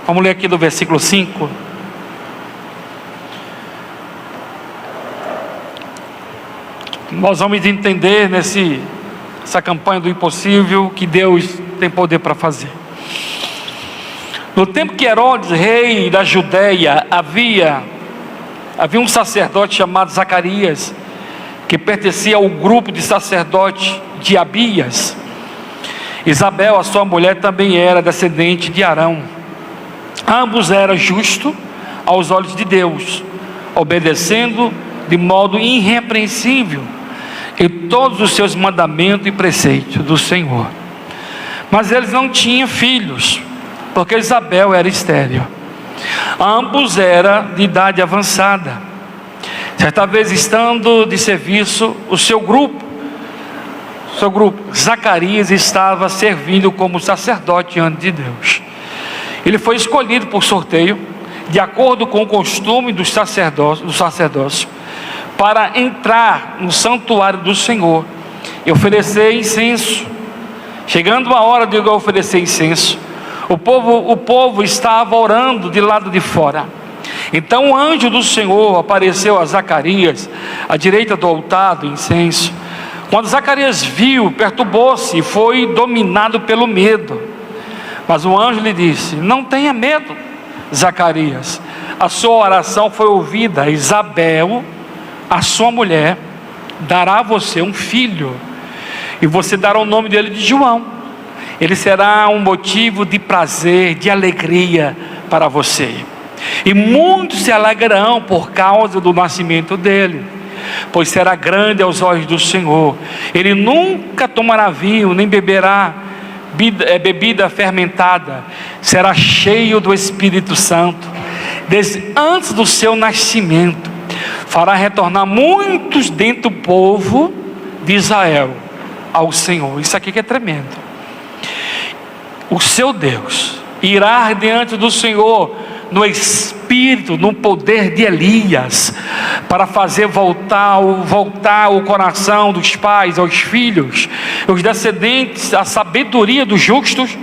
Vamos ler aqui do versículo 5. Nós vamos entender essa campanha do impossível que Deus tem poder para fazer. No tempo que Herodes, rei da Judéia, havia um sacerdote chamado Zacarias, que pertencia ao grupo de sacerdotes de Abias. Isabel, a sua mulher, também era descendente de Arão. Ambos eram justos aos olhos de Deus, obedecendo de modo irrepreensível em todos os seus mandamentos e preceitos do Senhor. Mas eles não tinham filhos, porque Isabel era estéril. Ambos eram de idade avançada. Certa vez, estando de serviço, o seu grupo, Zacarias, estava servindo como sacerdote diante de Deus. Ele foi escolhido por sorteio, de acordo com o costume do sacerdócio, para entrar no santuário do Senhor e oferecer incenso. Chegando a hora de oferecer incenso, o povo estava orando de lado de fora. Então o anjo do Senhor apareceu a Zacarias à direita do altar do incenso. Quando Zacarias viu, perturbou-se e foi dominado pelo medo. Mas o anjo lhe disse: não tenha medo, Zacarias, a sua oração foi ouvida. Isabel, a sua mulher, dará a você um filho, e você dará o nome dele de João. Ele será um motivo de prazer, de alegria para você, e muitos se alegrarão por causa do nascimento dele, pois será grande aos olhos do Senhor. Ele nunca tomará vinho, nem beberá bebida fermentada. Será cheio do Espírito Santo desde antes do seu nascimento. Fará retornar muitos dentre o povo de Israel ao Senhor. Isso aqui que é tremendo. O seu Deus irá diante do Senhor no espírito, no poder de Elias, para fazer voltar o coração dos pais aos filhos, os descendentes, a sabedoria dos justos,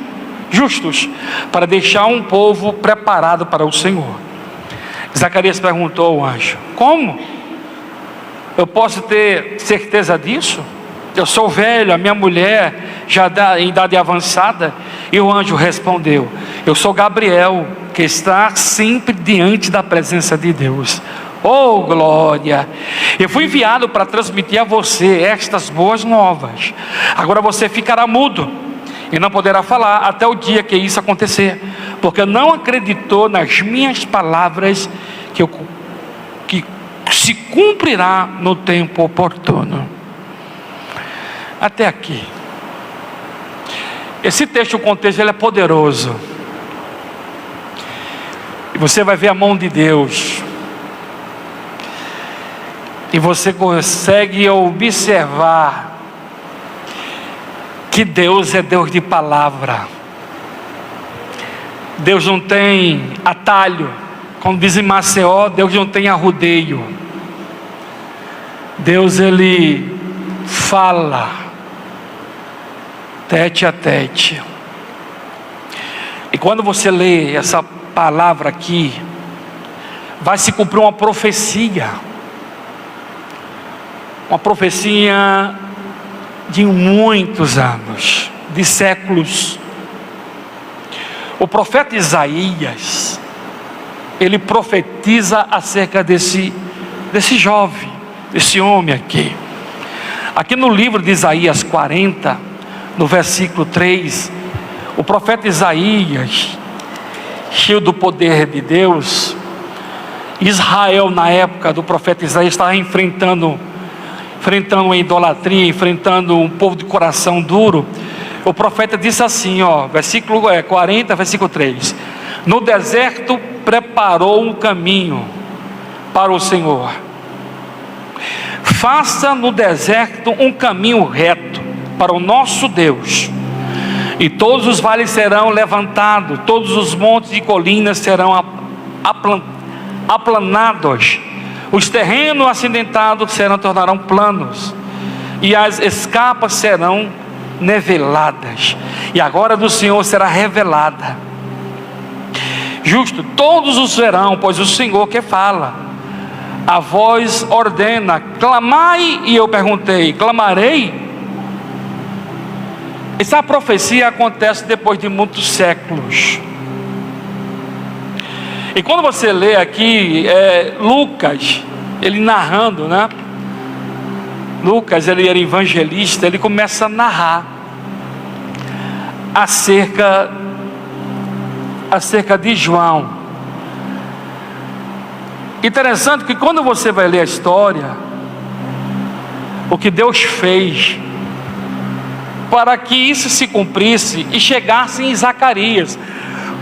para deixar um povo preparado para o Senhor. Zacarias perguntou ao anjo: como eu posso ter certeza disso? Eu sou velho, a minha mulher já em idade avançada. E o anjo respondeu: eu sou Gabriel, que está sempre diante da presença de Deus. Oh glória! Eu fui enviado para transmitir a você estas boas novas. Agora você ficará mudo e não poderá falar até o dia que isso acontecer, porque não acreditou nas minhas palavras, que se cumprirá no tempo oportuno. Até aqui. Esse texto, o contexto, ele é poderoso. E você vai ver a mão de Deus. E você consegue observar que Deus é Deus de palavra. Deus não tem atalho. Como diz em Maceió, Deus não tem arrudeio. Deus, ele fala tete a tete. E quando você lê essa palavra aqui, vai se cumprir uma profecia de muitos anos, de séculos. O profeta Isaías, ele profetiza acerca desse jovem, desse homem aqui. Aqui no livro de Isaías 40, no versículo 3, o profeta Isaías, cheio do poder de Deus, Israel na época do profeta Isaías estava enfrentando a idolatria, enfrentando um povo de coração duro. O profeta disse assim, versículo 40, versículo 3: no deserto preparou um caminho para o Senhor, faça no deserto um caminho reto para o nosso Deus, e todos os vales serão levantados, todos os montes e colinas serão aplanados, os terrenos acidentados tornarão planos, e as escarpas serão niveladas, e a glória do Senhor será revelada. justo, todos os verão, pois o Senhor que fala. A voz ordena, clamai, e eu perguntei, clamarei? Essa profecia acontece depois de muitos séculos. E quando você lê aqui, Lucas, ele narrando, né? Lucas, ele era evangelista, ele começa a narrar acerca de João. Interessante que quando você vai ler a história, o que Deus fez para que isso se cumprisse e chegasse em Zacarias,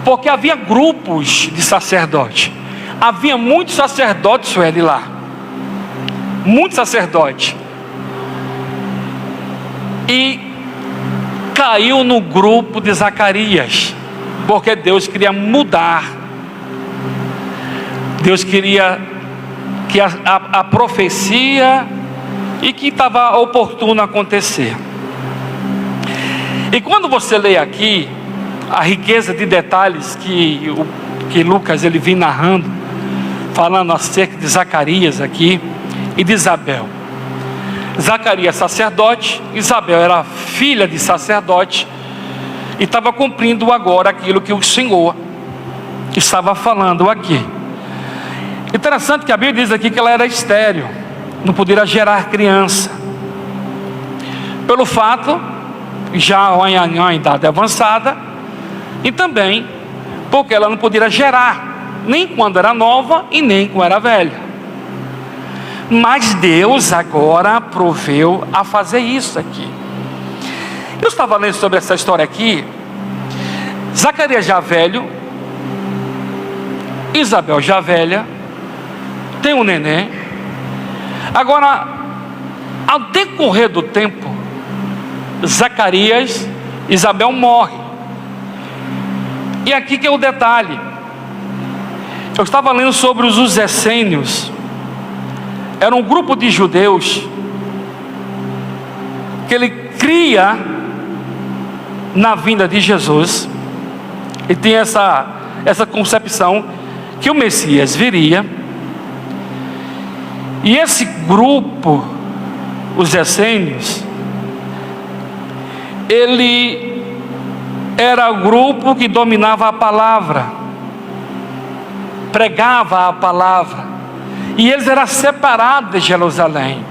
porque havia grupos de sacerdotes, havia muitos sacerdotes, Sueli, lá, muitos sacerdotes, e caiu no grupo de Zacarias, porque Deus queria mudar, Deus queria que a profecia e que estava oportuno acontecer. E quando você lê aqui a riqueza de detalhes que Lucas ele vem narrando, falando acerca de Zacarias aqui e de Isabel. Zacarias sacerdote, Isabel era filha de sacerdote e estava cumprindo agora aquilo que o Senhor estava falando aqui. Interessante que a Bíblia diz aqui que ela era estéril, não poderia gerar criança, pelo fato já em idade avançada, e também porque ela não poderia gerar, nem quando era nova e nem quando era velha. Mas Deus agora proveu a fazer isso aqui. Eu estava lendo sobre essa história aqui. Zacarias já velho, Isabel já velha, tem um neném. Agora, ao decorrer do tempo, Zacarias, Isabel morre. E aqui que é o detalhe. Eu estava lendo sobre os essênios. Era um grupo de judeus que ele cria na vinda de Jesus, e tem essa concepção que o Messias viria. E esse grupo, os essênios, ele era o grupo que dominava a palavra, pregava a palavra, e eles eram separados de Jerusalém.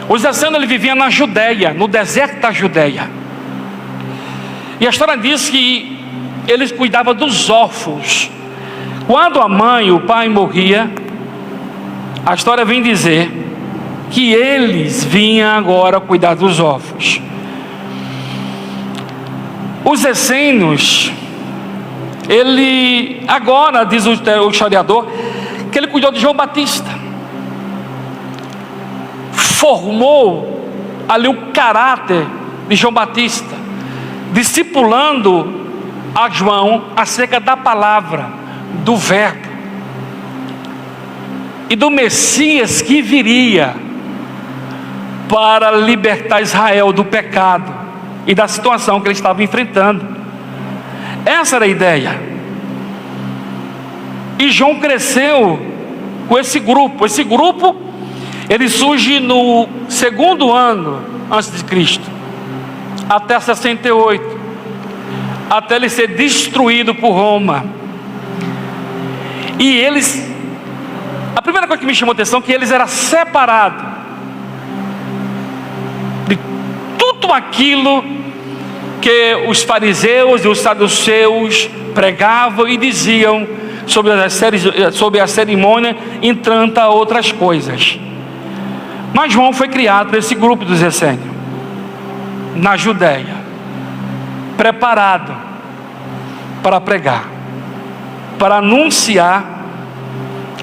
Os essênios ele viviam na Judeia, no deserto da Judeia. E a história diz que eles cuidavam dos órfãos. Quando a mãe e o pai morriam, a história vem dizer que eles vinham agora cuidar dos órfãos. Os essênios, ele agora, diz o historiador, que ele cuidou de João Batista, formou ali o caráter de João Batista, discipulando a João acerca da palavra, do verbo e do Messias que viria para libertar Israel do pecado e da situação que ele estava enfrentando. Essa era a ideia. E João cresceu com esse grupo. Esse grupo ele surge no segundo ano antes de Cristo, até 68, até ele ser destruído por Roma. E eles, a primeira coisa que me chamou a atenção é que eles eram separados de tudo aquilo que os fariseus e os saduceus pregavam e diziam sobre a cerimônia, e tantas outras coisas. Mas João foi criado por esse grupo dos essênios, na Judeia, preparado para pregar, para anunciar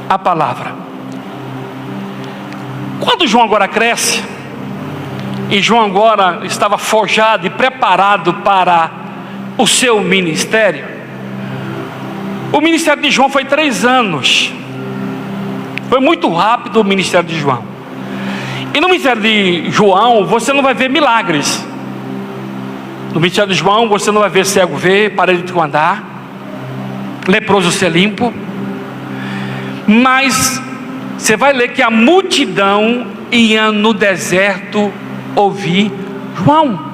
a palavra. Quando João agora cresce, e João agora estava forjado e preparado para o seu ministério, o ministério de João foi 3 anos, foi muito rápido o ministério de João. E no ministério de João você não vai ver milagres. No ministério de João você não vai ver cego ver, paralítico andar, leproso ser limpo, mas você vai ler que a multidão ia no deserto ouvir João.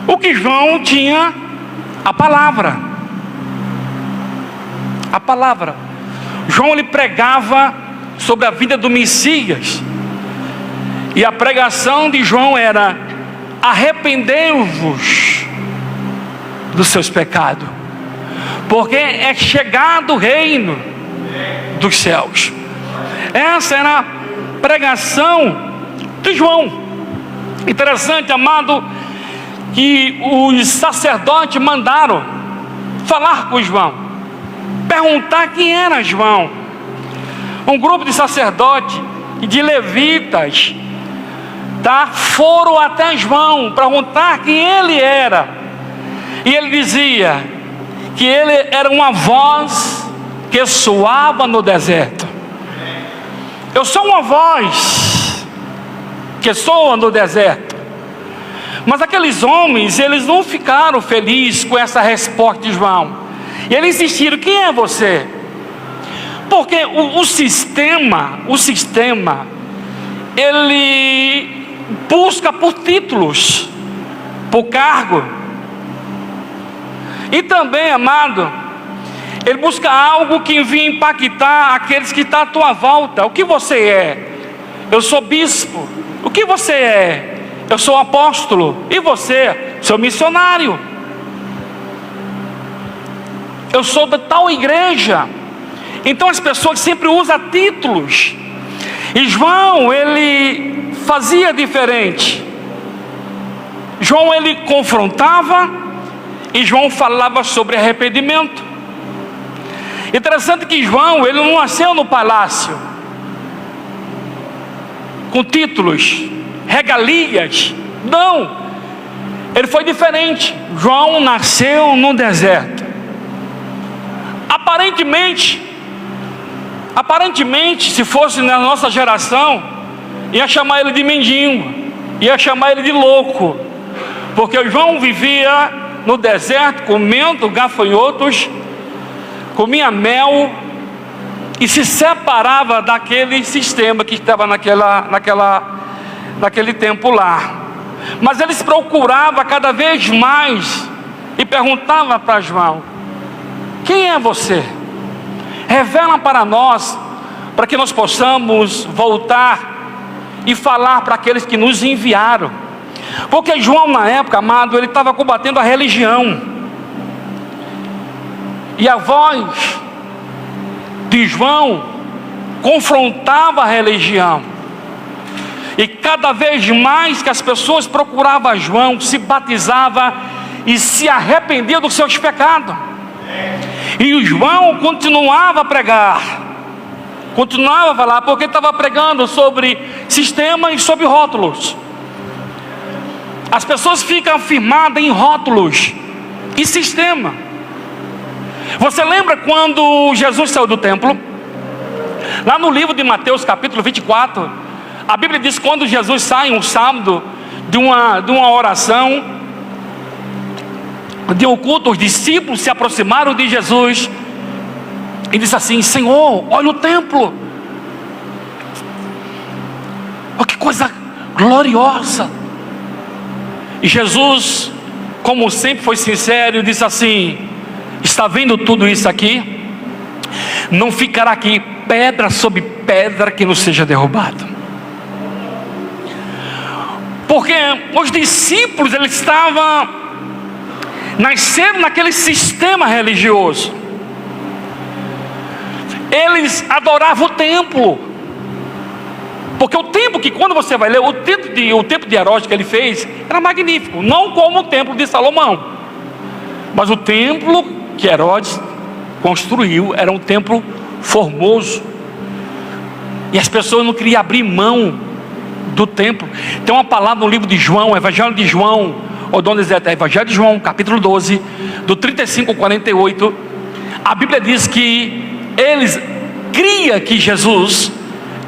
O que João tinha? A palavra. A palavra. João, ele pregava sobre a vida do Messias. E a pregação de João era: arrependei-vos dos seus pecados, porque é chegado o reino dos céus. Essa era a pregação de João. Interessante, amado, que os sacerdotes mandaram falar com João, perguntar quem era João. Um grupo de sacerdotes e de levitas, foram até João perguntar quem ele era. E ele dizia que ele era uma voz que soava no deserto. Eu sou uma voz que soa no deserto. Mas aqueles homens, eles não ficaram felizes com essa resposta de João. E eles insistiram: quem é você? Porque o sistema, ele busca por títulos, por cargo. E também, amado, ele busca algo que venha impactar aqueles que estão à tua volta. O que você é? Eu sou bispo. O que você é? Eu sou apóstolo. E você? Sou missionário. Eu sou da tal igreja. Então as pessoas sempre usam títulos. E João, ele fazia diferente. João, ele confrontava, e João falava sobre arrependimento. Interessante que João, ele não nasceu no palácio com títulos, regalias. Não, ele foi diferente. João nasceu no deserto. Aparentemente, se fosse na nossa geração, ia chamar ele de mendigo, ia chamar ele de louco, porque João vivia no deserto, comendo gafanhotos, comia mel e se separava daquele sistema que estava naquele tempo lá. Mas eles procuravam cada vez mais e perguntavam para João: quem é você? Revela para nós, para que nós possamos voltar e falar para aqueles que nos enviaram. Porque João, na época, amado, ele estava combatendo a religião. E a voz de João confrontava a religião. E cada vez mais que as pessoas procuravam João, se batizavam e se arrependiam dos seus pecados. E o João continuava a pregar, continuava a falar, porque estava pregando sobre sistema e sobre rótulos. As pessoas ficam firmadas em rótulos e sistema. Você lembra quando Jesus saiu do templo? Lá no livro de Mateus capítulo 24, a Bíblia diz que quando Jesus sai um sábado de uma oração, de um culto, os discípulos se aproximaram de Jesus e disse assim: Senhor, olha o templo, oh, que coisa gloriosa. E Jesus, como sempre, foi sincero e disse assim: está vendo tudo isso aqui? Não ficará aqui pedra sobre pedra que não seja derrubado. Porque os discípulos, eles nasceram naquele sistema religioso. Eles adoravam o templo. Porque o templo, que quando você vai ler, o templo de Herodes que ele fez era magnífico, não como o templo de Salomão, mas o templo que Herodes construiu era um templo formoso. E as pessoas não queriam abrir mão do templo. Tem uma palavra no livro de João, Evangelho de João, ou Dona Zé, Evangelho de João, capítulo 12, do 35 ao 48. A Bíblia diz que eles criam que Jesus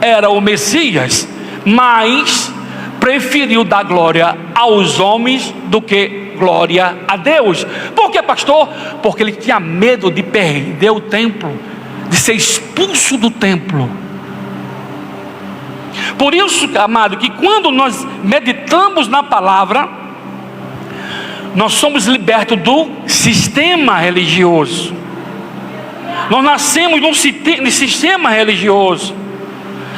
era o Messias, mas preferiu dar glória aos homens do que glória a Deus. Por que, pastor? Porque ele tinha medo de perder o templo, de ser expulso do templo. Por isso, amado, que quando nós meditamos na palavra, nós somos libertos do sistema religioso. Nós nascemos num sistema religioso,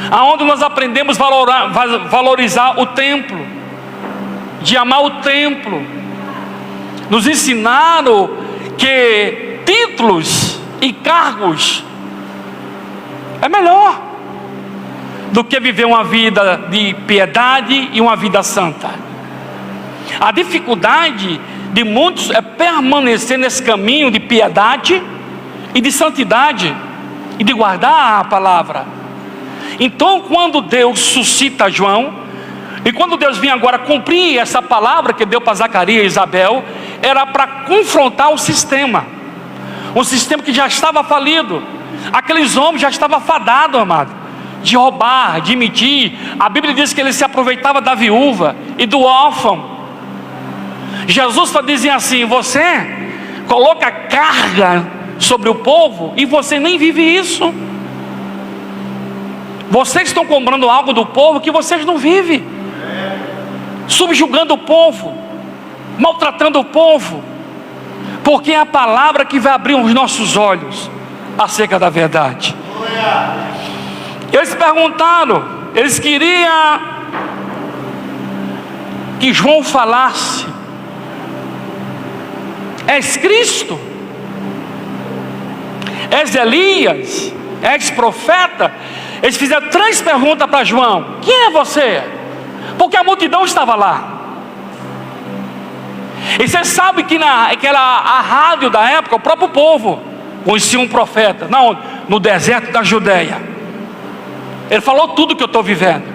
aonde nós aprendemos a valorizar o templo, de amar o templo. Nos ensinaram que títulos e cargos é melhor do que viver uma vida de piedade e uma vida santa. A dificuldade de muitos é permanecer nesse caminho de piedade e de santidade e de guardar a palavra. Então, quando Deus suscita João, e quando Deus vinha agora cumprir essa palavra que deu para Zacarias e Isabel, era para confrontar o sistema, um sistema que já estava falido. Aqueles homens já estavam fadados, amado, de roubar, de mentir. A Bíblia diz que ele se aproveitava da viúva e do órfão. Jesus dizia assim: você coloca carga sobre o povo e você nem vive isso. Vocês estão comprando algo do povo que vocês não vivem, subjugando o povo, maltratando o povo, porque é a palavra que vai abrir os nossos olhos acerca da verdade. Eles perguntaram, eles queriam que João falasse: és Cristo? És Elias? És profeta? Eles fizeram 3 perguntas para João: quem é você? Porque a multidão estava lá. E você sabe que era a rádio da época, o próprio povo conhecia um profeta, não, no deserto da Judeia. Ele falou tudo que eu estou vivendo,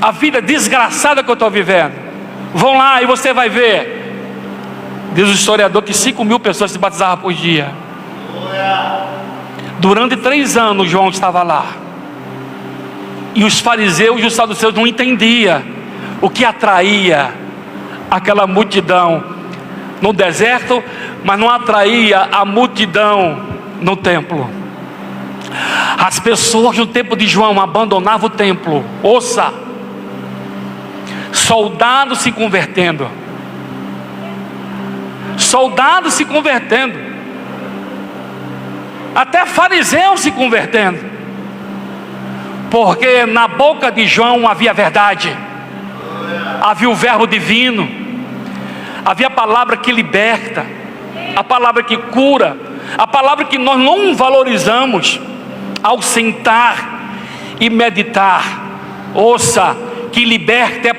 a vida desgraçada que eu estou vivendo. Vão lá e você vai ver. Diz o historiador que 5.000 pessoas se batizavam por dia. Durante 3 anos João estava lá. E os fariseus e os saduceus não entendiam o que atraía aquela multidão no deserto, mas não atraía a multidão no templo. As pessoas no tempo de João abandonavam o templo. Ouça, soldados se convertendo, soldados se convertendo, até fariseus se convertendo, porque na boca de João havia verdade, havia o verbo divino, havia a palavra que liberta, a palavra que cura, a palavra que nós não valorizamos ao sentar e meditar. Ouça, que liberta é a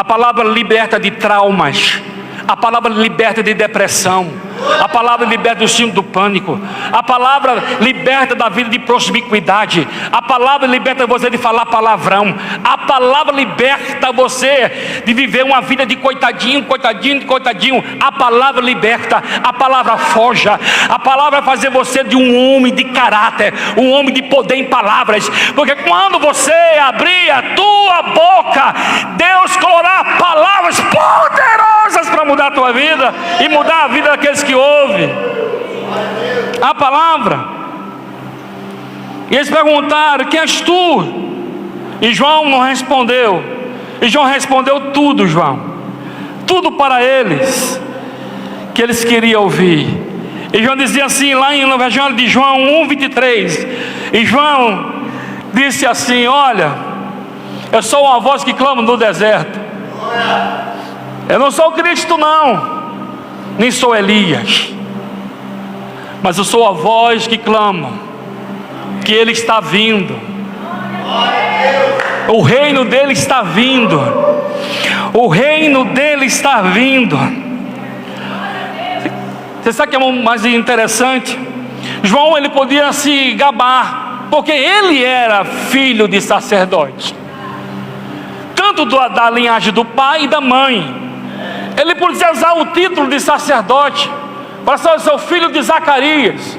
palavra liberta de traumas, a palavra liberta de depressão, a palavra liberta do síndrome do pânico, a palavra liberta da vida de promiscuidade, a palavra liberta você de falar palavrão, a palavra liberta você de viver uma vida de coitadinho, a palavra liberta, a palavra forja, a palavra vai fazer você de um homem de caráter, um homem de poder em palavras, porque quando você abrir a tua boca, Deus colocará palavras poderosas para mudar a tua vida e mudar a vida daqueles que ouvem a palavra. E eles perguntaram: quem és tu? E João não respondeu. E João respondeu tudo, João, tudo para eles que eles queriam ouvir. E João dizia assim, lá no Evangelho de João 1:23, e João disse assim: olha, eu sou uma voz que clama no deserto. Eu não sou Cristo não, nem sou Elias, mas eu sou a voz que clama que Ele está vindo. O reino dele está vindo. O reino dele está vindo. Você sabe o que é mais interessante? João, ele podia se gabar, porque ele era filho de sacerdote, tanto da linhagem do pai e da mãe. Ele podia usar o título de sacerdote, para ser: eu sou filho de Zacarias,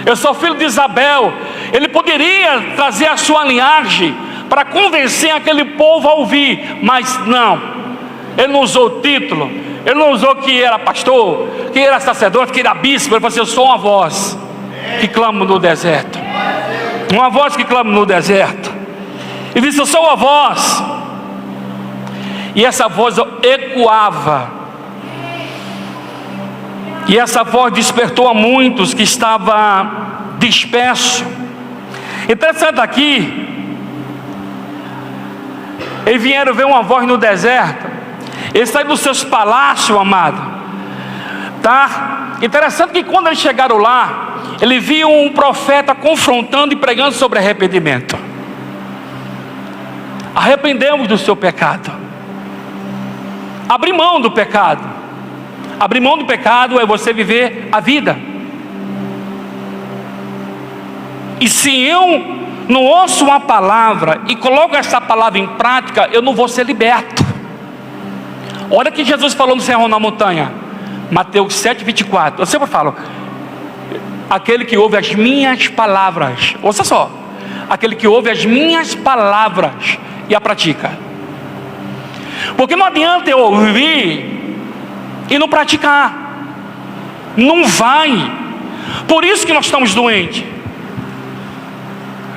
eu sou filho de Isabel. Ele poderia trazer a sua linhagem para convencer aquele povo a ouvir, mas não. Ele não usou título. Ele não usou que era pastor, que era sacerdote, que era bispo. Ele falou assim: eu sou uma voz que clama no deserto. Uma voz que clama no deserto. Ele disse: eu sou uma voz. E essa voz ecoava. E essa voz despertou a muitos que estavam dispersos. Interessante aqui, eles vieram ver uma voz no deserto. Eles saíram dos seus palácios, amado. Tá? Interessante que quando eles chegaram lá, eles viam um profeta confrontando e pregando sobre arrependimento. Arrependemos do seu pecado. Abrir mão do pecado. Abrir mão do pecado é você viver a vida. E se eu não ouço uma palavra e coloco essa palavra em prática, eu não vou ser liberto. Olha que Jesus falou no Sermão na Montanha, Mateus 7:24. Eu sempre falo: aquele que ouve as minhas palavras, ouça só, aquele que ouve as minhas palavras e a pratica. Porque não adianta eu ouvir e não praticar. Não vai. Por isso que nós estamos doentes.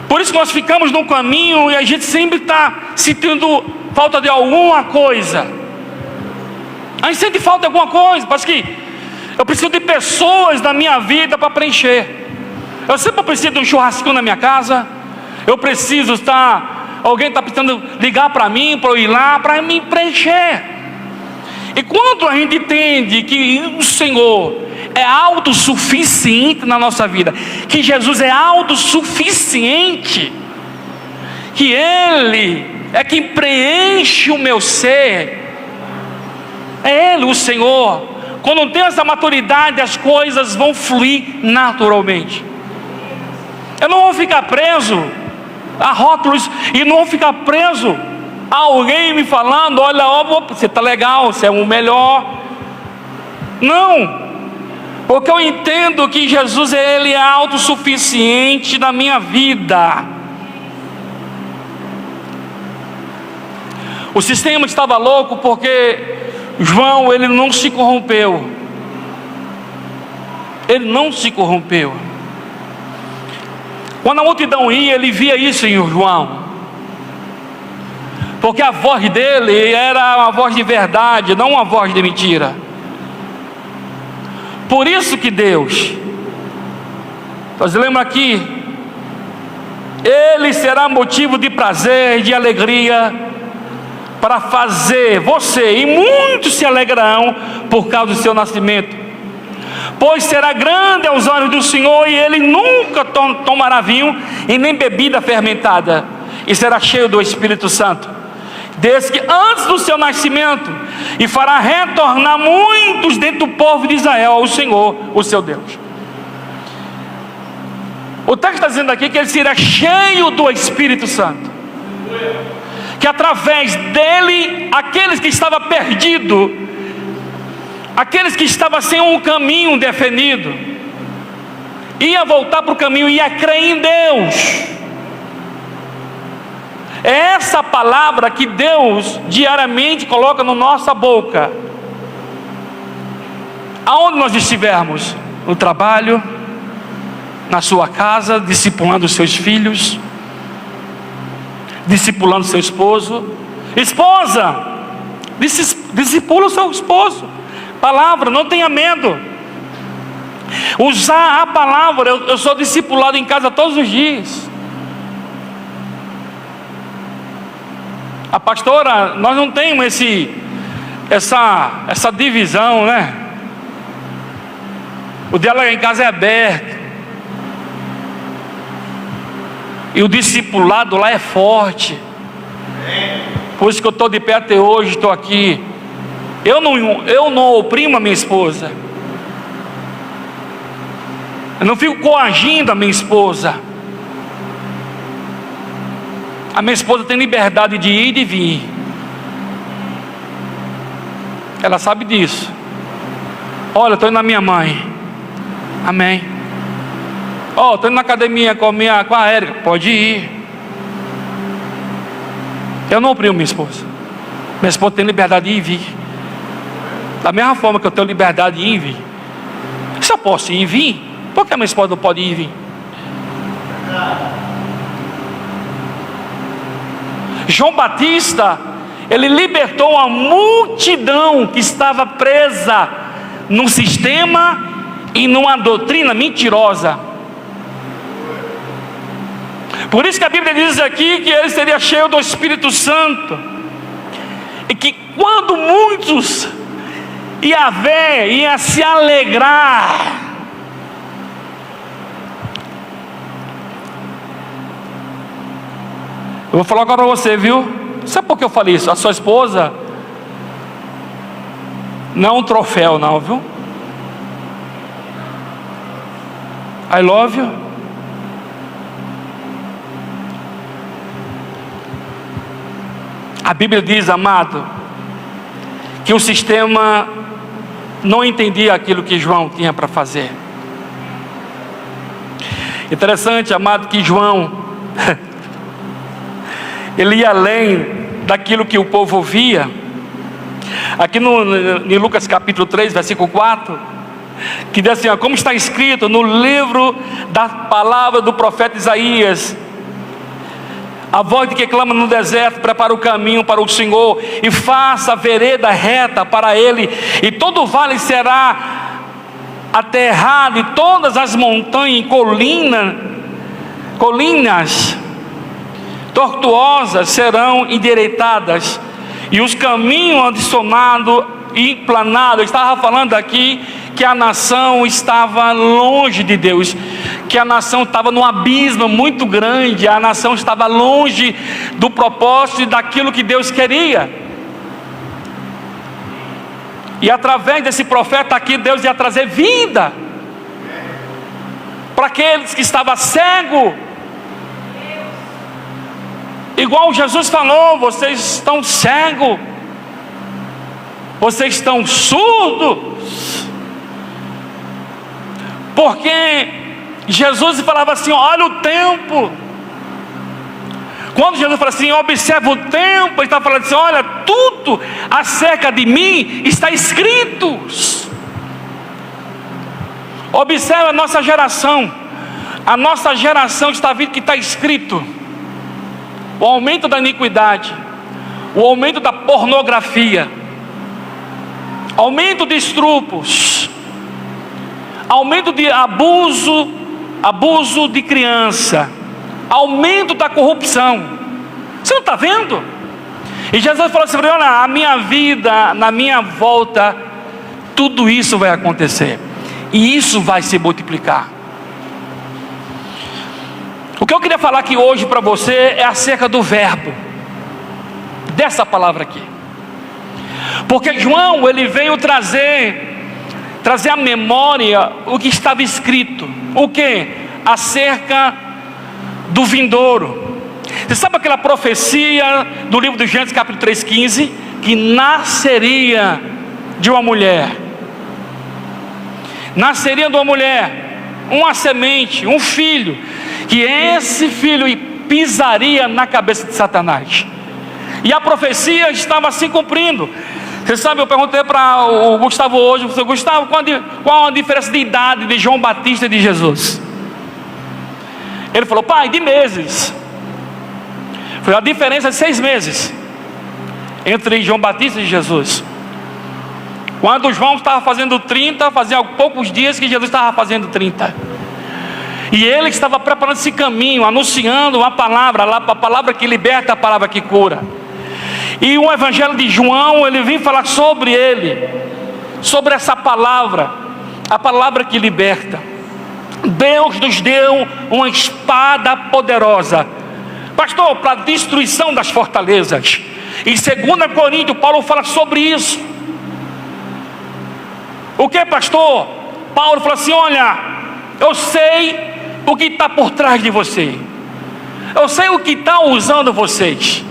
Por isso que nós ficamos no caminho e a gente sempre está sentindo falta de alguma coisa. A gente sente falta de alguma coisa. Parece que eu preciso de pessoas na minha vida para preencher. Eu sempre preciso de um churrasquinho na minha casa. Eu preciso estar... Alguém está precisando ligar para mim, para eu ir lá, para me preencher. E quando a gente entende que o Senhor é autossuficiente na nossa vida, que Jesus é autossuficiente, que Ele é quem preenche o meu ser, é Ele, o Senhor. Quando eu tenho essa maturidade, as coisas vão fluir naturalmente. Eu não vou ficar preso a rótulos, e não vou ficar preso a alguém me falando: olha, ó, você está legal, você é o melhor. Não, porque eu entendo que Jesus, Ele é autossuficiente na minha vida. O sistema estava louco porque João, ele não se corrompeu. Ele não se corrompeu. Quando a multidão ia, ele via isso em João, porque a voz dele era uma voz de verdade, não uma voz de mentira. Por isso que Deus, nós lemos aqui, Ele será motivo de prazer e de alegria para fazer você, e muitos se alegrarão por causa do seu nascimento, pois será grande aos olhos do Senhor, e Ele nunca tomará vinho e nem bebida fermentada, e será cheio do Espírito Santo, desde que antes do seu nascimento, e fará retornar muitos dentro do povo de Israel ao Senhor, o seu Deus. O texto está dizendo aqui que ele será cheio do Espírito Santo, que através dele, aqueles que estavam perdidos, aqueles que estavam sem um caminho definido, ia voltar para o caminho, ia crer em Deus. É essa palavra que Deus diariamente coloca na nossa boca. Aonde nós estivermos, no trabalho, na sua casa, discipulando os seus filhos, discipulando seu esposo. Esposa, discipula o seu esposo. Palavra, não tenha medo. Usar a palavra. Eu sou discipulado em casa todos os dias. A pastora, nós não temos essa divisão, né? O diálogo em casa é aberto, e o discipulado lá é forte. Por isso que eu estou de pé até hoje, estou aqui. Eu não oprimo a minha esposa, eu não fico coagindo a minha esposa. A minha esposa tem liberdade de ir e de vir. Ela sabe disso. Olha, estou indo na minha mãe. Amém. Ó, estou indo na academia com a Érica. Pode ir. Eu não oprimo minha esposa. Minha esposa tem liberdade de ir e vir. Da mesma forma que eu tenho liberdade de ir e vir. Se eu posso ir e vir, por que a minha esposa não pode ir e vir? João Batista, ele libertou uma multidão que estava presa num sistema e numa doutrina mentirosa. Por isso que a Bíblia diz aqui que ele seria cheio do Espírito Santo, e que quando muitos ia ver, ia se alegrar. Eu vou falar agora para você, viu? Sabe por que eu falei isso? A sua esposa não é um troféu, não, viu? I love you. A Bíblia diz, amado, que o sistema não entendia aquilo que João tinha para fazer. Interessante, amado, que João ele ia além daquilo que o povo ouvia. Aqui em Lucas capítulo 3, versículo 4, que diz assim, ó, como está escrito no livro da palavra do profeta Isaías: a voz de que clama no deserto, prepara o caminho para o Senhor, e faça a vereda reta para Ele, e todo vale será aterrado, e todas as montanhas e colinas tortuosas serão endireitadas, e os caminhos adicionados e planados. Estava falando aqui que a nação estava longe de Deus, que a nação estava num abismo muito grande, a nação estava longe do propósito e daquilo que Deus queria. E através desse profeta aqui, Deus ia trazer vida para aqueles que estavam cegos. Igual Jesus falou, vocês estão cegos, vocês estão surdos, porque Jesus falava assim, olha o tempo. Quando Jesus fala assim, observa o tempo, ele está falando assim, olha, tudo acerca de mim está escrito. Observa a nossa geração está vendo que está escrito. O aumento da iniquidade, o aumento da pornografia, aumento de estupros, aumento de abuso de criança, aumento da corrupção. Você não está vendo? E Jesus falou assim, olha, a minha vida, na minha volta, tudo isso vai acontecer, e isso vai se multiplicar. O que eu queria falar aqui hoje para você é acerca do verbo, dessa palavra aqui, porque João, ele veio trazer à memória o que estava escrito. O que? Acerca do vindouro. Você sabe aquela profecia do livro de Gênesis capítulo 3:15, que nasceria de uma mulher, uma semente, um filho, que esse filho pisaria na cabeça de Satanás. E a profecia estava se cumprindo. Você sabe, eu perguntei para o Gustavo hoje, Gustavo, qual a diferença de idade de João Batista e de Jesus? Ele falou, pai, de meses. Foi a diferença de 6 meses entre João Batista e Jesus. Quando João estava fazendo 30, fazia poucos dias que Jesus estava fazendo 30. E ele estava preparando esse caminho, anunciando a palavra que liberta, a palavra que cura. E o evangelho de João, ele vem falar sobre ele, sobre essa palavra, a palavra que liberta. Deus nos deu uma espada poderosa, pastor, para a destruição das fortalezas. Em 2 Coríntios, Paulo fala sobre isso. O que, pastor? Paulo fala assim, olha, eu sei o que está por trás de você, eu sei o que está usando vocês.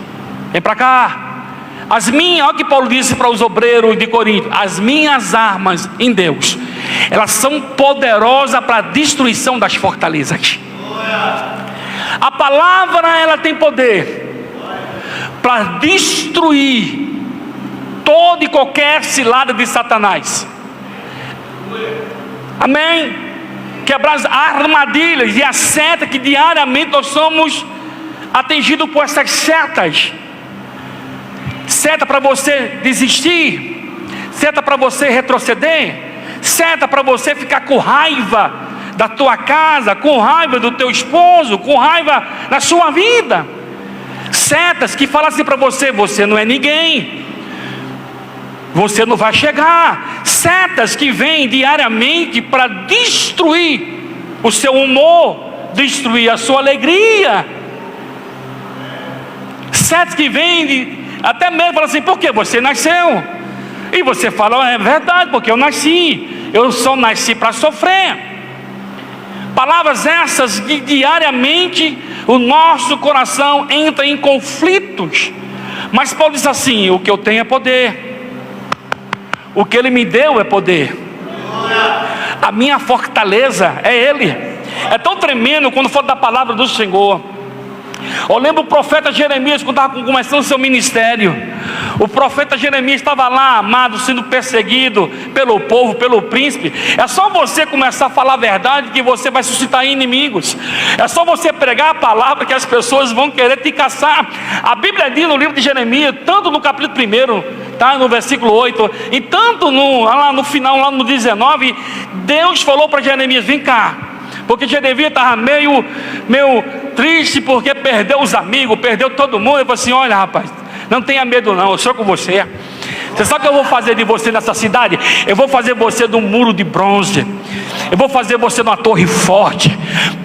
Vem para cá. Olha o que Paulo disse para os obreiros de Corinto: as minhas armas em Deus, elas são poderosas para a destruição das fortalezas. A palavra, ela tem poder para destruir toda e qualquer cilada de Satanás. Amém? Quebrar as armadilhas e a seta que diariamente nós somos atingidos por essas setas. Seta para você desistir, seta para você retroceder, seta para você ficar com raiva da tua casa, com raiva do teu esposo, com raiva da sua vida. Setas que falam assim para você: você não é ninguém, você não vai chegar. Setas que vêm diariamente para destruir o seu humor, destruir a sua alegria. Setas que vêm até mesmo falam assim: por que você nasceu? E você fala: é verdade, porque eu nasci, eu só nasci para sofrer. Palavras essas que diariamente o nosso coração entra em conflitos. Mas Paulo diz assim: o que eu tenho é poder, o que Ele me deu é poder, a minha fortaleza é Ele. É tão tremendo quando fala da palavra do Senhor. Eu lembro o profeta Jeremias, quando estava começando o seu ministério. O profeta Jeremias estava lá, amado, sendo perseguido pelo povo, pelo príncipe. É só você começar a falar a verdade que você vai suscitar inimigos. É só você pregar a palavra que as pessoas vão querer te caçar. A Bíblia diz no livro de Jeremias, tanto no capítulo 1, tá, no versículo 8, e tanto lá no final, lá no 19, Deus falou para Jeremias: vem cá. Porque Jeremias estava meio triste, porque perdeu os amigos, perdeu todo mundo. Ele falou assim: olha, rapaz, não tenha medo não, eu sou com você. Você sabe o que eu vou fazer de você nessa cidade? Eu vou fazer você de um muro de bronze, eu vou fazer você de uma torre forte.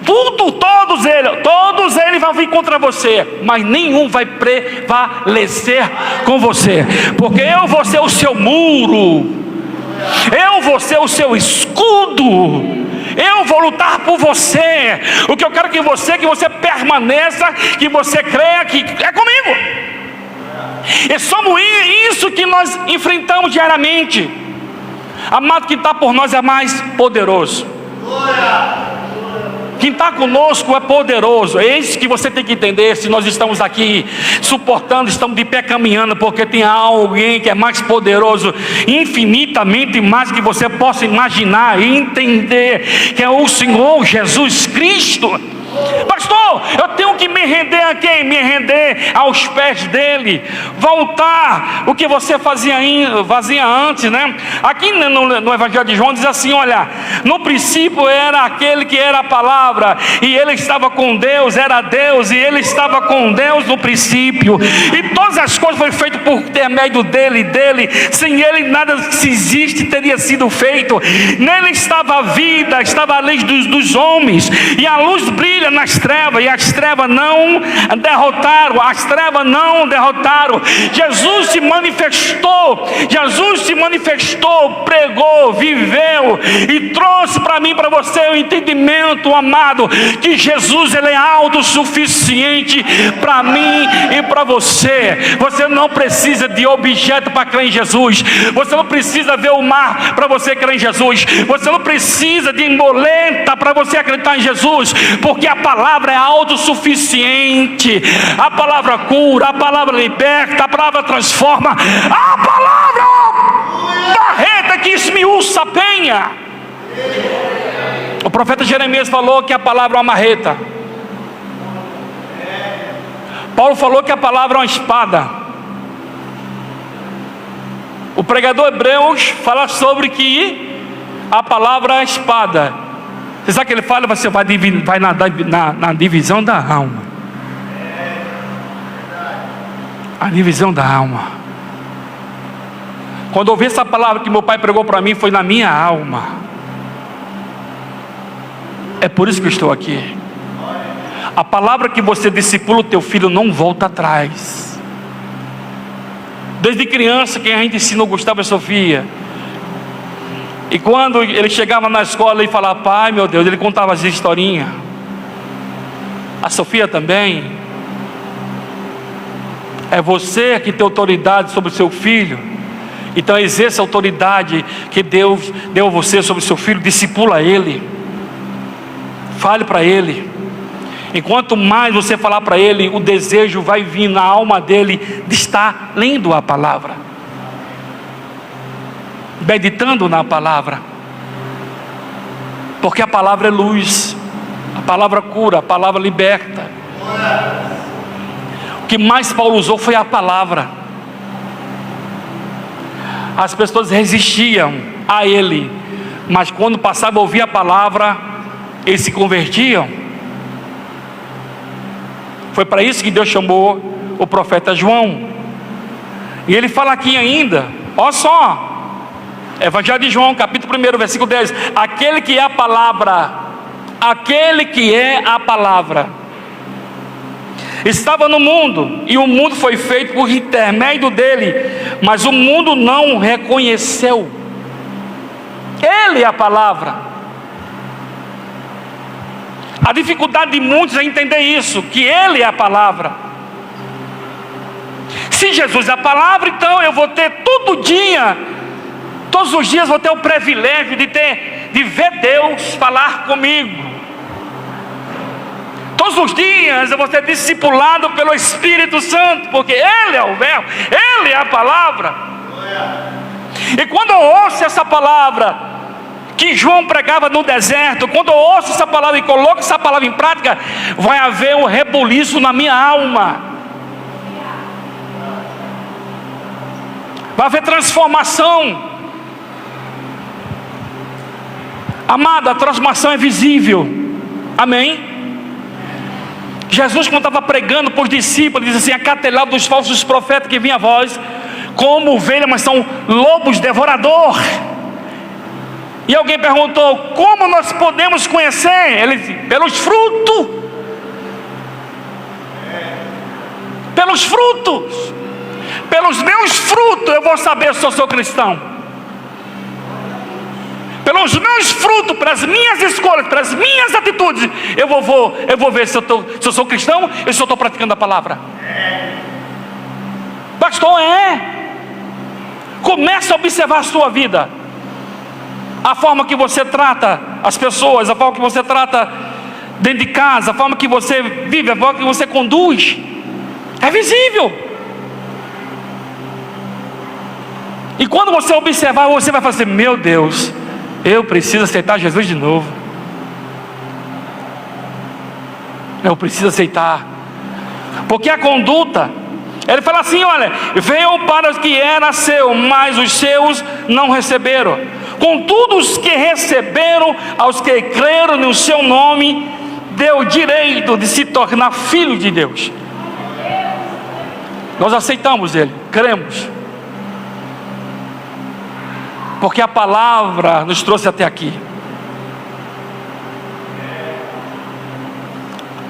Todos eles vão vir contra você, mas nenhum vai prevalecer com você, porque eu vou ser o seu muro, eu vou ser o seu escudo, eu vou lutar por você. O que eu quero que você permaneça, que você creia que é comigo. É somos isso que nós enfrentamos diariamente. Amado, quem está por nós é mais poderoso. Quem está conosco é poderoso. É isso que você tem que entender. Se nós estamos aqui suportando, estamos de pé caminhando, porque tem alguém que é mais poderoso, infinitamente mais que você possa imaginar e entender, que é o Senhor Jesus Cristo. Pastor, eu tenho que me render a quem? Me render aos pés dele, voltar o que você fazia antes, né? Aqui no Evangelho de João diz assim: olha, no princípio era aquele que era a palavra, e ele estava com Deus, era Deus, e ele estava com Deus no princípio, e todas as coisas foram feitas por intermédio dele, sem ele nada que existe teria sido feito. Nele estava a vida, estava a luz dos homens, e a luz brilha nas trevas, e as trevas não derrotaram. Jesus se manifestou, pregou, viveu e trouxe para mim, para você, o entendimento, amado, que Jesus, ele é autossuficiente para mim e para você. Você não precisa de objeto para crer em Jesus, você não precisa ver o mar para você crer em Jesus, você não precisa de embolenta para você acreditar em Jesus, porque a palavra é autossuficiente. A palavra cura, a palavra liberta, a palavra transforma, a palavra barreta que esmiuça a penha. O profeta Jeremias falou que a palavra é uma marreta. Paulo falou que a palavra é uma espada. O pregador Hebreus fala sobre que a palavra é a espada. Você sabe o que ele fala? Você vai na divisão da alma. A divisão da alma. Quando eu ouvi essa palavra que meu pai pregou para mim, foi na minha alma. É por isso que eu estou aqui. A palavra que você discipula o teu filho não volta atrás. Desde criança, quem a gente ensinou, Gustavo e Sofia. E quando ele chegava na escola e falava: pai, meu Deus, ele contava as historinhas. A Sofia também. É você que tem autoridade sobre o seu filho. Então exerça a autoridade que Deus deu a você sobre o seu filho. Discipula ele. Fale para ele. Enquanto mais você falar para ele, o desejo vai vir na alma dele de estar lendo a palavra. meditando na palavra, porque a palavra é luz, a palavra cura, a palavra liberta. O que mais Paulo usou foi a palavra. As pessoas resistiam a ele, mas quando passavam a ouvir a palavra, eles se convertiam. Foi para isso que Deus chamou o profeta João. E ele fala aqui ainda, olha só, Evangelho de João, capítulo 1, versículo 10: aquele que é a palavra, aquele que é a palavra, estava no mundo, e o mundo foi feito por intermédio dele, mas o mundo não o reconheceu. Ele é a palavra. A dificuldade de muitos é entender isso, que ele é a palavra. Se Jesus é a palavra, então eu vou ter todo dia, todos os dias vou ter o privilégio de ver Deus falar comigo. Todos os dias eu vou ser discipulado pelo Espírito Santo, porque Ele é o Verbo, Ele é a palavra. E quando eu ouço essa palavra que João pregava no deserto, quando eu ouço essa palavra e coloco essa palavra em prática, vai haver um rebuliço na minha alma, vai haver transformação. Amada, a transformação é visível. Amém? Jesus, quando estava pregando para os discípulos, diz assim: acatelado dos falsos profetas que vinham a vós como ovelha, mas são lobos devorador. E alguém perguntou: como nós podemos conhecer? Ele disse: pelos frutos. Pelos frutos. Pelos meus frutos eu vou saber se eu sou cristão. Pelos meus frutos, pelas minhas escolhas, pelas minhas atitudes, eu vou ver se eu sou cristão e se eu estou praticando a palavra. Pastor, começa a observar a sua vida, a forma que você trata as pessoas, a forma que você trata dentro de casa, a forma que você vive, a forma que você conduz, é visível. E quando você observar, você vai falar assim: meu Deus, eu preciso aceitar Jesus de novo. Eu preciso aceitar. Porque a conduta, ele fala assim: olha, veio para os que era seu, mas os seus não receberam. Contudo, os que receberam, aos que creram no seu nome, deu o direito de se tornar filhos de Deus. Nós aceitamos Ele, cremos, porque a palavra nos trouxe até aqui.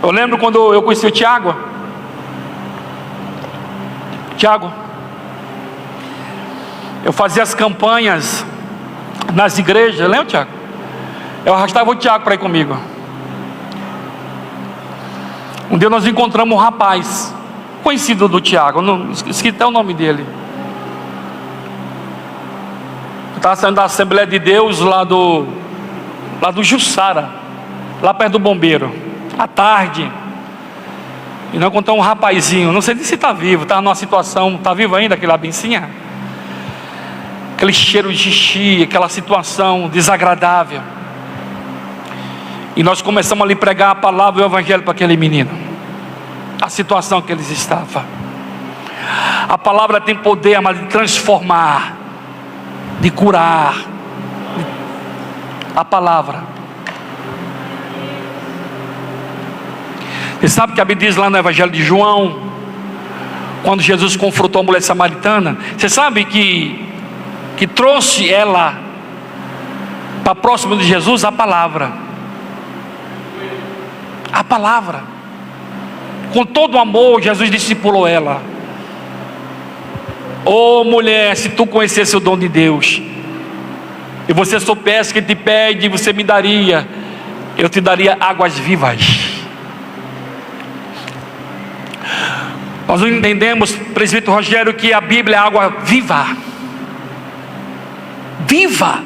Eu lembro quando eu conheci o Tiago. Eu fazia as campanhas nas igrejas, lembra, Tiago? Eu arrastava o Tiago para ir comigo. Um dia nós encontramos um rapaz conhecido do Tiago, esqueci até o nome dele. Estava saindo da Assembleia de Deus lá do Jussara, lá perto do Bombeiro, à tarde. E nós encontramos um rapazinho, não sei se está vivo, estava numa situação, está vivo ainda aquele abencinha? Aquele cheiro de xixi, aquela situação desagradável. E nós começamos a lhe pregar a palavra e o evangelho para aquele menino, a situação que eles estavam. A palavra tem poder, mas de transformar, de curar. A palavra. Você sabe que a Bíblia diz lá no Evangelho de João, quando Jesus confrontou a mulher samaritana, você sabe que trouxe ela para próximo de Jesus? A palavra. A palavra. Com todo o amor, Jesus discipulou ela. Ô mulher, se tu conhecesse o dom de Deus, e você soubesse que te pede, você me daria, eu te daria águas vivas. Nós não entendemos, presbítero Rogério, que a Bíblia é água viva. Viva.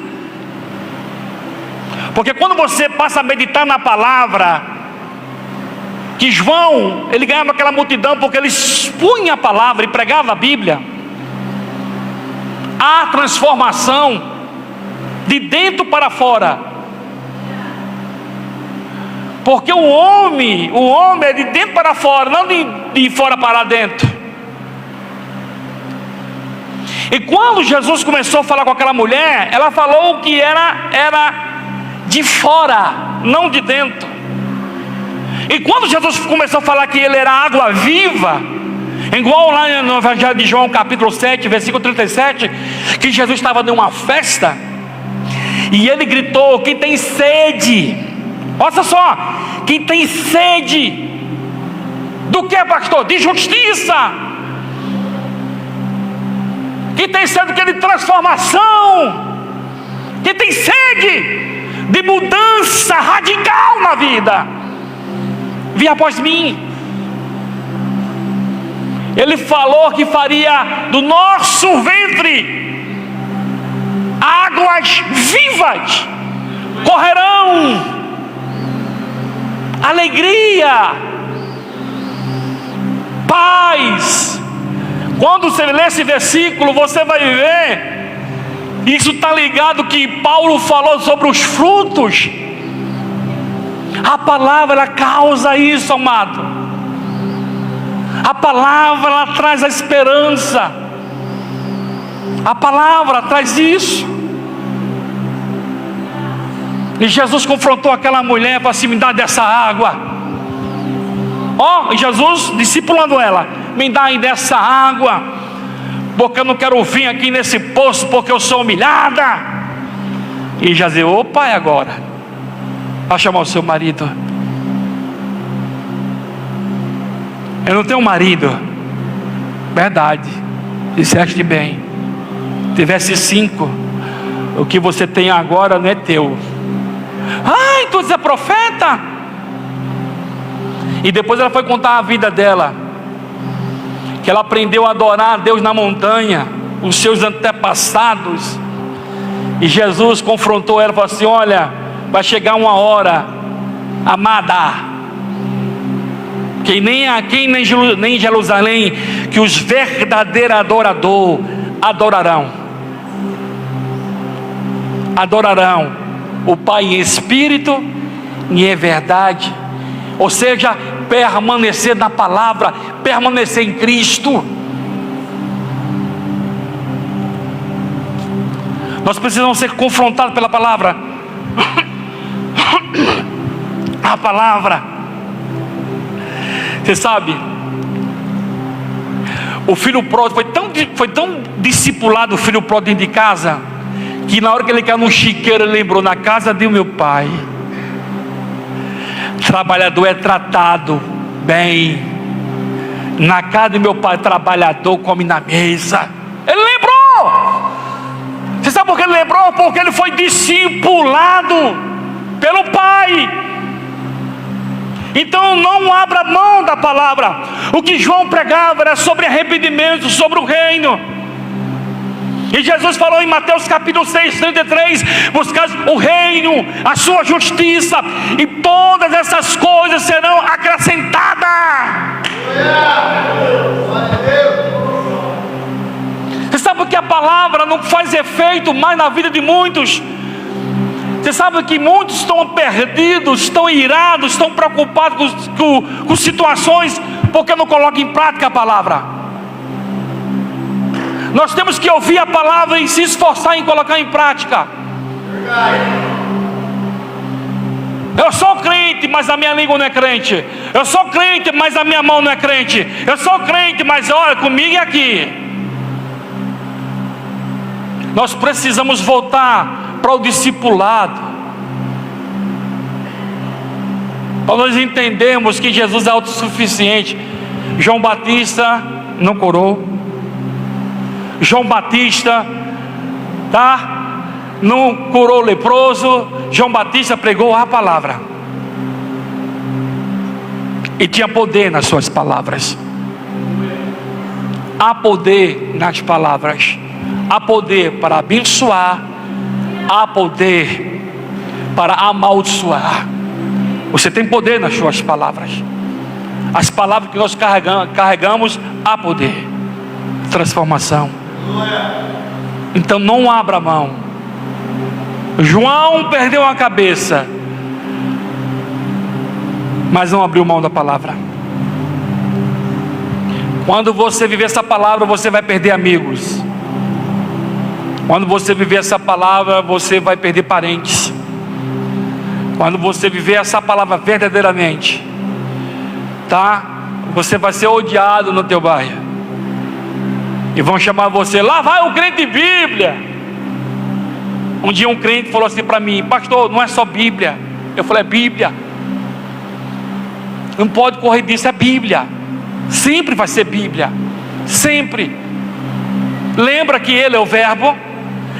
Porque quando você passa a meditar na palavra, que João, ele ganhava aquela multidão porque ele expunha a palavra e pregava a Bíblia. Há transformação. de dentro para fora. Porque o homem é de dentro para fora, não de fora para dentro. E quando Jesus começou a falar com aquela mulher, ela falou que era de fora, não de dentro. E quando Jesus começou a falar que ele era água viva, igual lá no Evangelho de João capítulo 7, versículo 37, que Jesus estava numa festa, e ele gritou: quem tem sede, olha só, quem tem sede, do que, pastor? De justiça. Quem tem sede de transformação, quem tem sede de mudança radical na vida, vem após mim. Ele falou que faria do nosso ventre águas vivas, correrão, alegria, paz. Quando você lê esse versículo, você vai ver, isso está ligado que Paulo falou sobre os frutos. A palavra, ela causa isso, amado. A palavra, ela traz a esperança. A palavra traz isso. E Jesus confrontou aquela mulher para se me dar dessa água. E Jesus discipulando ela: me dá aí dessa água, porque eu não quero vir aqui nesse poço, porque eu sou humilhada. E já dizia: opa, é agora. Vai chamar o seu marido. Eu não tenho marido. Verdade, disseste bem. Tivesse 5, o que você tem agora não é teu. Então você é profeta? E depois ela foi contar a vida dela, que ela aprendeu a adorar a Deus na montanha, os seus antepassados. E Jesus confrontou ela e falou assim: olha, vai chegar uma hora, amada, que nem aqui nem em Jerusalém, que os verdadeiros adoradores adorarão o Pai em espírito e em verdade. Ou seja, permanecer na palavra, permanecer em Cristo. Nós precisamos ser confrontados pela palavra. A palavra. Você sabe, o filho pródigo foi tão discipulado, o filho pródigo dentro de casa, que na hora que ele caiu no chiqueiro, ele lembrou: na casa de meu pai, trabalhador é tratado bem. Na casa de meu pai, trabalhador come na mesa. Ele lembrou. Você sabe por que ele lembrou? Porque ele foi discipulado pelo pai. Então não abra mão da palavra. O que João pregava era sobre arrependimento, sobre o reino. E Jesus falou em Mateus capítulo 6, 33: buscar o reino, a sua justiça, e todas essas coisas serão acrescentadas. Você sabe por que a palavra não faz efeito mais na vida de muitos? Você sabe que muitos estão perdidos, estão irados, estão preocupados com situações, porque não colocam em prática a palavra. Nós temos que ouvir a palavra e se esforçar em colocar em prática. Eu sou crente, mas a minha língua não é crente. Eu sou crente, mas a minha mão não é crente. Eu sou crente, mas olha, comigo é aqui. Nós precisamos voltar para o discipulado, para nós entendermos que Jesus é autossuficiente. João Batista não curou. João Batista não curou o leproso. João Batista pregou a palavra, e tinha poder nas suas palavras. Há poder nas palavras. Há poder para abençoar, há poder para amaldiçoar. Você tem poder nas suas palavras. As palavras que nós carregamos, há poder, transformação. Então não abra mão. João perdeu a cabeça, mas não abriu mão da palavra. Quando você viver essa palavra, você vai perder amigos. Quando você viver essa palavra, você vai perder parentes. Quando você viver essa palavra verdadeiramente, tá? Você vai ser odiado no teu bairro. E vão chamar você, lá vai o crente de Bíblia. Um dia um crente falou assim para mim: pastor, não é só Bíblia. Eu falei: é Bíblia. Não pode correr disso, é Bíblia. Sempre vai ser Bíblia. Sempre. Lembra que Ele é o Verbo.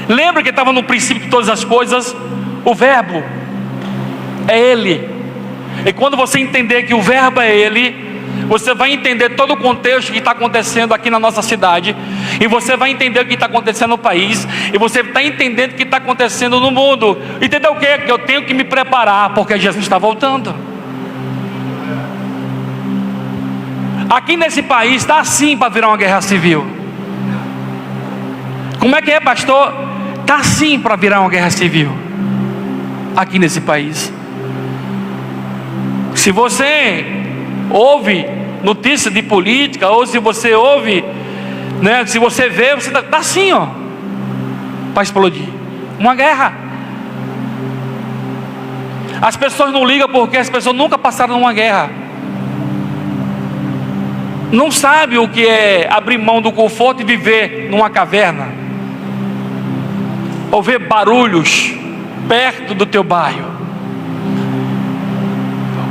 Lembra que estava no princípio de todas as coisas. O Verbo é Ele. E quando você entender que o Verbo é Ele, você vai entender todo o contexto que está acontecendo aqui na nossa cidade. E você vai entender o que está acontecendo no país. E você está entendendo o que está acontecendo no mundo. Entendeu o quê? Que eu tenho que me preparar, porque Jesus está voltando. Aqui nesse país está assim para virar uma guerra civil. Como é que é, pastor? Está assim para virar uma guerra civil aqui nesse país. Se você ouve notícia de política, ou se você ouve, né, se você vê, você está assim, ó, para explodir uma guerra. As pessoas não ligam porque as pessoas nunca passaram numa guerra. Não sabe o que é abrir mão do conforto e viver numa caverna, ouvir barulhos perto do teu bairro.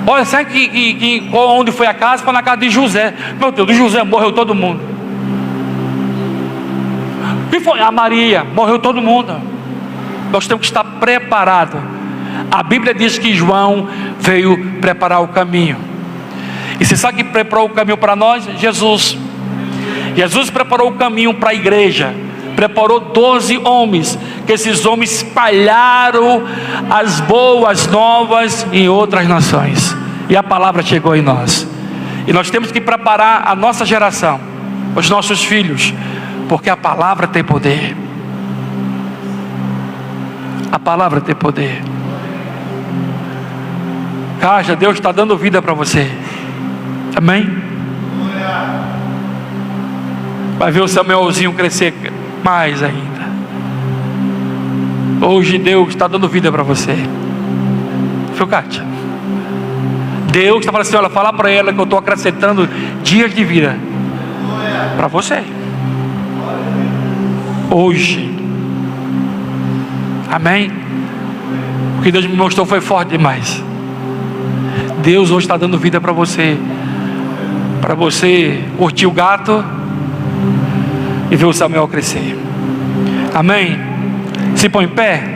Olha, sabe onde foi a casa? Foi na casa de José. Meu Deus, de José morreu todo mundo. E foi a Maria, morreu todo mundo. Nós temos que estar preparados. A Bíblia diz que João veio preparar o caminho. E você sabe que preparou o caminho para nós? Jesus. Jesus preparou o caminho para a igreja. Preparou 12 homens, que esses homens espalharam as boas novas em outras nações. E a palavra chegou em nós. E nós temos que preparar a nossa geração, os nossos filhos, porque a palavra tem poder. A palavra tem poder. Caixa, Deus está dando vida para você. Amém? Vai ver o Samuelzinho crescer mais ainda. Hoje Deus está dando vida para você. Foi, Kátia? Deus está falando assim: olha, fala para ela que eu estou acrescentando dias de vida para você. Hoje. Amém? O que Deus me mostrou foi forte demais. Deus hoje está dando vida para você. Para você curtir o gato e ver o Samuel crescer. Amém? Se põe em pé.